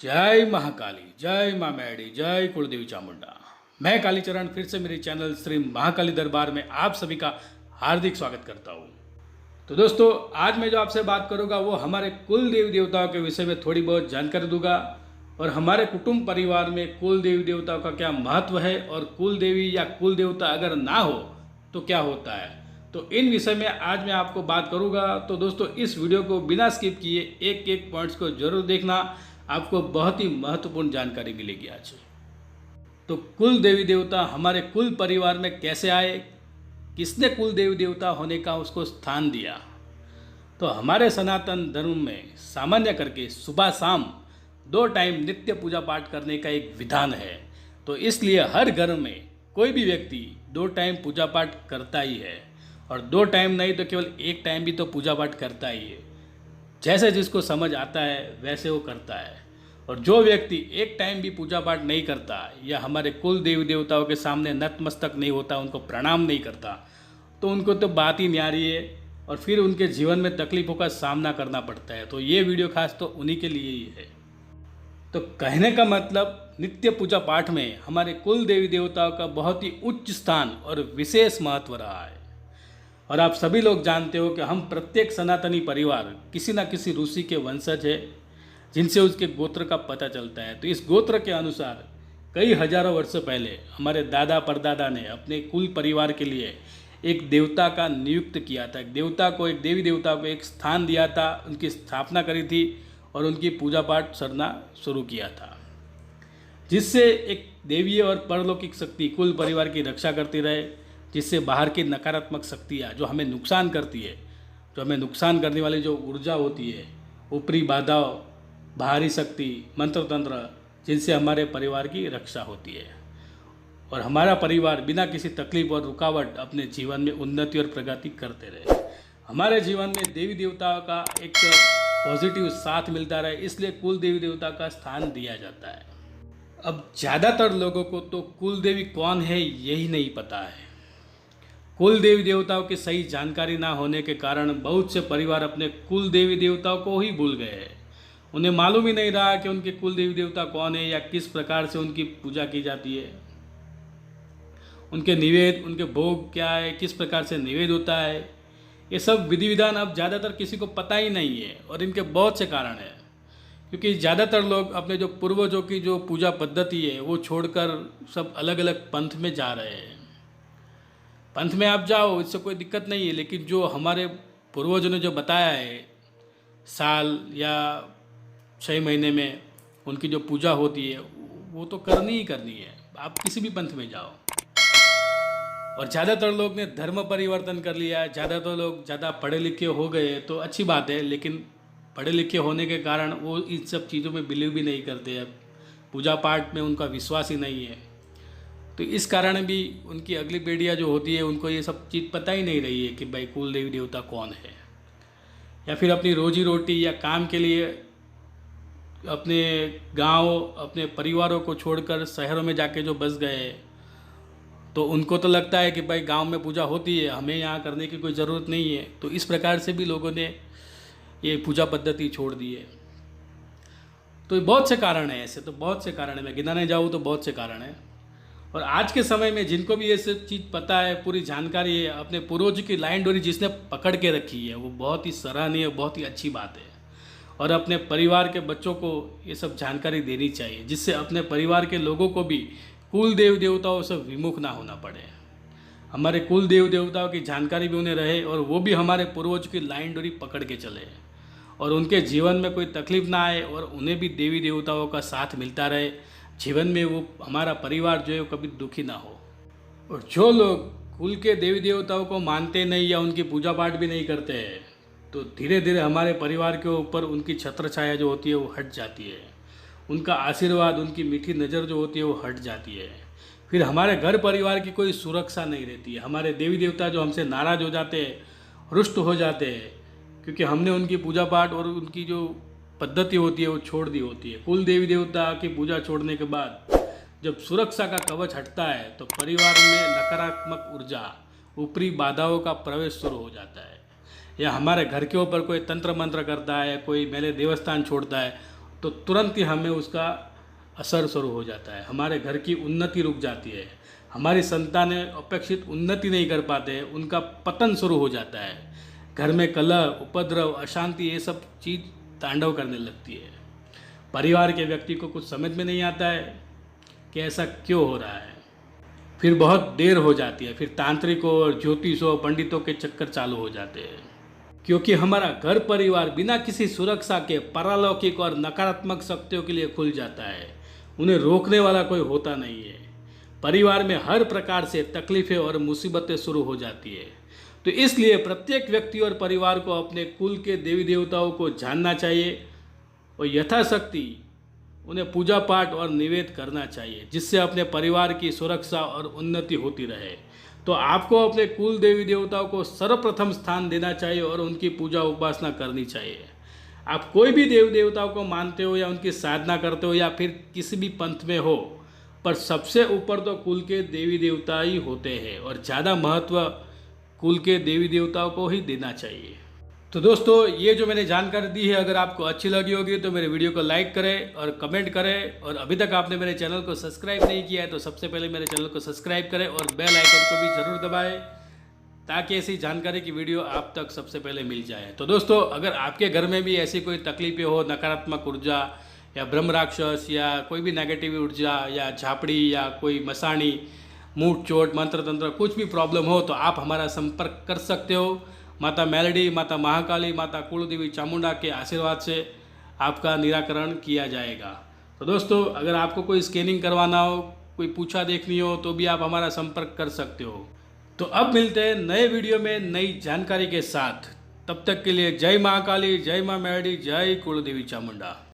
जय महाकाली, जय माँ मैडी, जय कुलदेवी चामुंडा। मैं कालीचरण फिर से मेरे चैनल श्री महाकाली दरबार में आप सभी का हार्दिक स्वागत करता हूँ। तो दोस्तों, आज मैं जो आपसे बात करूँगा वो हमारे कुल देवी देवताओं के विषय में थोड़ी बहुत जानकारी दूंगा और हमारे कुटुंब परिवार में कुल देवी देवताओं का क्या महत्व है और कुल देवी या कुल देवता अगर ना हो तो क्या होता है। तो इन विषय में आज मैं आपको बात करूँगा। तो दोस्तों, इस वीडियो को बिना स्किप किए एक एक पॉइंट्स को जरूर देखना, आपको बहुत ही महत्वपूर्ण जानकारी मिलेगी आज। तो कुल देवी देवता हमारे कुल परिवार में कैसे आए, किसने कुल देवी देवता होने का उसको स्थान दिया। तो हमारे सनातन धर्म में सामान्य करके सुबह शाम 2 टाइम नित्य पूजा पाठ करने का एक विधान है। तो इसलिए हर घर में कोई भी व्यक्ति 2 टाइम पूजा पाठ करता ही है, और 2 टाइम नहीं तो केवल 1 टाइम भी तो पूजा पाठ करता ही है। जैसे जिसको समझ आता है वैसे वो करता है। और जो व्यक्ति 1 टाइम भी पूजा पाठ नहीं करता या हमारे कुल देवी देवताओं के सामने नतमस्तक नहीं होता, उनको प्रणाम नहीं करता, तो उनको तो बात ही न्यारी है और फिर उनके जीवन में तकलीफ़ों का सामना करना पड़ता है। तो ये वीडियो खास तो उन्हीं के लिए ही है। तो कहने का मतलब, नित्य पूजा पाठ में हमारे कुल देवी देवताओं का बहुत ही उच्च स्थान और विशेष महत्व रहा है। और आप सभी लोग जानते हो कि हम प्रत्येक सनातनी परिवार किसी न किसी ऋषि के वंशज है, जिनसे उसके गोत्र का पता चलता है। तो इस गोत्र के अनुसार कई हजारों वर्ष पहले हमारे दादा परदादा ने अपने कुल परिवार के लिए एक देवता का नियुक्त किया था। एक देवता को, एक देवी देवता को एक स्थान दिया था, उनकी स्थापना करी थी और उनकी पूजा पाठ करना शुरू किया था, जिससे एक देवीय और परलौकिक शक्ति कुल परिवार की रक्षा करती रहे, जिससे बाहर की नकारात्मक शक्तियाँ जो हमें नुकसान करती है, जो हमें नुकसान करने वाली जो ऊर्जा होती है, ऊपरी बाधाओं, बाहरी शक्ति, मंत्र तंत्र, जिनसे हमारे परिवार की रक्षा होती है और हमारा परिवार बिना किसी तकलीफ और रुकावट अपने जीवन में उन्नति और प्रगति करते रहे। हमारे जीवन में देवी देवताओं का एक पॉजिटिव साथ मिलता रहे, इसलिए कुल देवी देवता का स्थान दिया जाता है। अब ज़्यादातर लोगों को तो कुल देवी कौन है यही नहीं पता है। कुल देवी देवताओं की सही जानकारी ना होने के कारण बहुत से परिवार अपने कुल देवी देवताओं को ही भूल गए हैं। उन्हें मालूम ही नहीं रहा कि उनके कुल देवी देवता कौन है या किस प्रकार से उनकी पूजा की जाती है, उनके निवेद, उनके भोग क्या है, किस प्रकार से निवेद होता है। ये सब विधि विधान अब ज़्यादातर किसी को पता ही नहीं है और इनके बहुत से कारण हैं। क्योंकि ज़्यादातर लोग अपने जो पूर्वजों की जो पूजा पद्धति है वो छोड़कर सब अलग अलग पंथ में जा रहे हैं। पंथ में आप जाओ, इससे कोई दिक्कत नहीं है, लेकिन जो हमारे पूर्वजों ने जो बताया है, साल या 6 महीने में उनकी जो पूजा होती है वो तो करनी ही करनी है, आप किसी भी पंथ में जाओ। और ज़्यादातर लोग ने धर्म परिवर्तन कर लिया, ज़्यादातर लोग ज़्यादा पढ़े लिखे हो गए तो अच्छी बात है, लेकिन पढ़े लिखे होने के कारण वो इन सब चीज़ों में बिलीव भी नहीं करते। अब पूजा पाठ में उनका विश्वास ही नहीं है, तो इस कारण भी उनकी अगली पीढ़ियाँ जो होती है उनको ये सब चीज़ पता ही नहीं रही है कि भाई कुल देवी देवता कौन है। या फिर अपनी रोजी रोटी या काम के लिए अपने गांव, अपने परिवारों को छोड़कर शहरों में जाके जो बस गए, तो उनको तो लगता है कि भाई गांव में पूजा होती है, हमें यहाँ करने की कोई ज़रूरत नहीं है। तो इस प्रकार से भी लोगों ने ये पूजा पद्धति छोड़ दी है। तो बहुत से कारण हैं, ऐसे तो बहुत से कारण है, मैं गिनाने जाऊँ तो बहुत से कारण हैं। और आज के समय में जिनको भी ये सब चीज़ पता है, पूरी जानकारी है, अपने पूर्वज की लाइन डोरी जिसने पकड़ के रखी है, वो बहुत ही सराहनीय, बहुत ही अच्छी बात है। और अपने परिवार के बच्चों को ये सब जानकारी देनी चाहिए, जिससे अपने परिवार के लोगों को भी कुल देव देवताओं से विमुख ना होना पड़े। हमारे कुल देव देवताओं की जानकारी भी उन्हें रहे और वो भी हमारे पूर्वज की लाइन डोरी पकड़ के चले और उनके जीवन में कोई तकलीफ ना आए और उन्हें भी देवी देवताओं का साथ मिलता रहे जीवन में, वो हमारा परिवार जो है वो कभी दुखी ना हो। और जो लोग कुल के देवी देवताओं को मानते नहीं या उनकी पूजा पाठ भी नहीं करते हैं, तो धीरे धीरे हमारे परिवार के ऊपर उनकी छत्र छाया जो होती है वो हट जाती है, उनका आशीर्वाद, उनकी मीठी नज़र जो होती है वो हट जाती है। फिर हमारे घर परिवार की कोई सुरक्षा नहीं रहती है। हमारे देवी देवता जो हमसे नाराज़ हो जाते हैं, रुष्ट हो जाते हैं, क्योंकि हमने उनकी पूजा पाठ और उनकी जो पद्धति होती है वो छोड़ दी होती है। कुल देवी देवता की पूजा छोड़ने के बाद जब सुरक्षा का कवच हटता है तो परिवार में नकारात्मक ऊर्जा, ऊपरी बाधाओं का प्रवेश शुरू हो जाता है। या हमारे घर के ऊपर कोई तंत्र मंत्र करता है, कोई मेले देवस्थान छोड़ता है, तो तुरंत ही हमें उसका असर शुरू हो जाता है, हमारे घर की उन्नति रुक जाती है, हमारी संतानें अपेक्षित उन्नति नहीं कर पाते, उनका पतन शुरू हो जाता है, घर में कलह, उपद्रव, अशांति ये सब चीज़ तांडव करने लगती है। परिवार के व्यक्ति को कुछ समझ में नहीं आता है कि ऐसा क्यों हो रहा है। फिर बहुत देर हो जाती है, फिर तांत्रिकों और ज्योतिषों पंडितों के चक्कर चालू हो जाते हैं, क्योंकि हमारा घर परिवार बिना किसी सुरक्षा के पारलौकिक और नकारात्मक शक्तियों के लिए खुल जाता है। उन्हें रोकने वाला कोई होता नहीं है। परिवार में हर प्रकार से तकलीफें और मुसीबतें शुरू हो जाती है। तो इसलिए प्रत्येक व्यक्ति और परिवार को अपने कुल के देवी देवताओं को जानना चाहिए और यथाशक्ति उन्हें पूजा पाठ और निवेद करना चाहिए, जिससे अपने परिवार की सुरक्षा और उन्नति होती रहे। तो आपको अपने कुल देवी देवताओं को सर्वप्रथम स्थान देना चाहिए और उनकी पूजा उपासना करनी चाहिए। आप कोई भी देवी देवताओं को मानते हो या उनकी साधना करते हो या फिर किसी भी पंथ में हो, पर सबसे ऊपर तो कुल के देवी देवता ही होते हैं और ज़्यादा महत्व कुल के देवी देवताओं को ही देना चाहिए। तो दोस्तों, ये जो मैंने जानकारी दी है, अगर आपको अच्छी लगी होगी तो मेरे वीडियो को लाइक करें और कमेंट करें, और अभी तक आपने मेरे चैनल को सब्सक्राइब नहीं किया है तो सबसे पहले मेरे चैनल को सब्सक्राइब करें और बेल आइकन को भी ज़रूर दबाएं, ताकि ऐसी जानकारी की वीडियो आप तक सबसे पहले मिल जाए। तो दोस्तों, अगर आपके घर में भी ऐसी कोई तकलीफें हो, नकारात्मक ऊर्जा या ब्रह्म राक्षस या कोई भी नेगेटिव ऊर्जा या झापड़ी या कोई मसाणी, मूठ चोट, मंत्र तंत्र, कुछ भी प्रॉब्लम हो तो आप हमारा संपर्क कर सकते हो। माता मेलडी, माता महाकाली, माता कुलदेवी चामुंडा के आशीर्वाद से आपका निराकरण किया जाएगा। तो दोस्तों, अगर आपको कोई स्कैनिंग करवाना हो, कोई पूछा देखनी हो तो भी आप हमारा संपर्क कर सकते हो। तो अब मिलते हैं नए वीडियो में नई जानकारी के साथ। तब तक के लिए जय महाकाली, जय मां मेलडी, जय कुलदेवी चामुंडा।